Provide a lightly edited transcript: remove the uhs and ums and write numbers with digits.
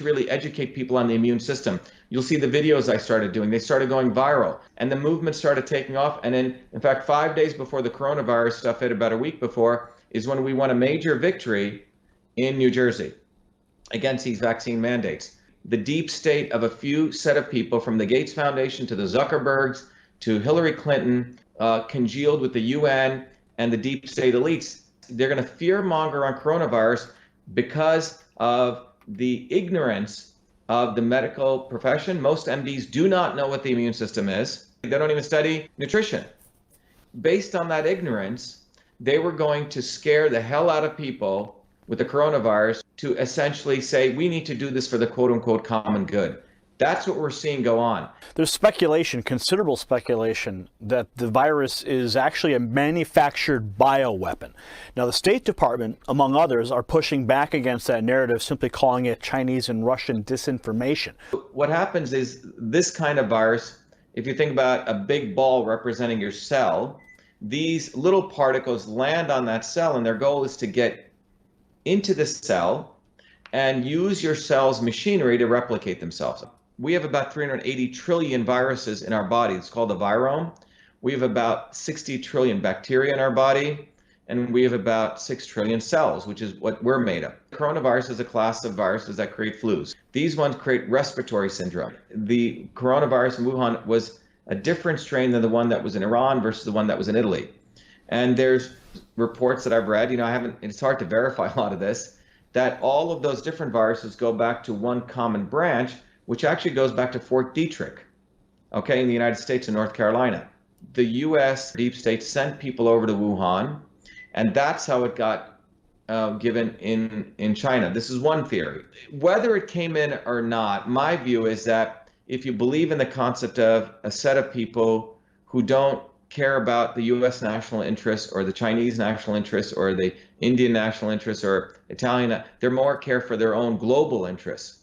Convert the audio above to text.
really educate people on the immune system. You'll see the videos I started doing. They started going viral, and the movement started taking off. And in fact, 5 days before the coronavirus stuff hit, about a week before, is when we won a major victory in New Jersey against these vaccine mandates. The deep state of a few set of people, from the Gates Foundation to the Zuckerbergs to Hillary Clinton, congealed with the UN and the deep state elites. They're going to fear monger on coronavirus because of the ignorance of the medical profession. Most MDs do not know what the immune system is. They don't even study nutrition. Based on that ignorance, they were going to scare the hell out of people with the coronavirus to essentially say, we need to do this for the quote unquote common good. That's what we're seeing go on. There's speculation, considerable speculation, that the virus is actually a manufactured bioweapon. Now, the State Department, among others, are pushing back against that narrative, simply calling it Chinese and Russian disinformation. What happens is this kind of virus, if you think about a big ball representing your cell, these little particles land on that cell, and their goal is to get into the cell and use your cell's machinery to replicate themselves. We have about 380 trillion viruses in our body. It's called the virome. We have about 60 trillion bacteria in our body, and we have about 6 trillion cells, which is what we're made of. Coronavirus is a class of viruses that create flus. These ones create respiratory syndrome. The coronavirus in Wuhan was a different strain than the one that was in Iran versus the one that was in Italy. And there's reports that I've read, it's hard to verify a lot of this, that all of those different viruses go back to one common branch, which actually goes back to Fort Detrick, in the United States in North Carolina. The U.S. deep state sent people over to Wuhan, and that's how it got given in China. This is one theory. Whether it came in or not, my view is that if you believe in the concept of a set of people who don't care about the U.S. national interests or the Chinese national interests or the Indian national interests or Italian, they're more care for their own global interests.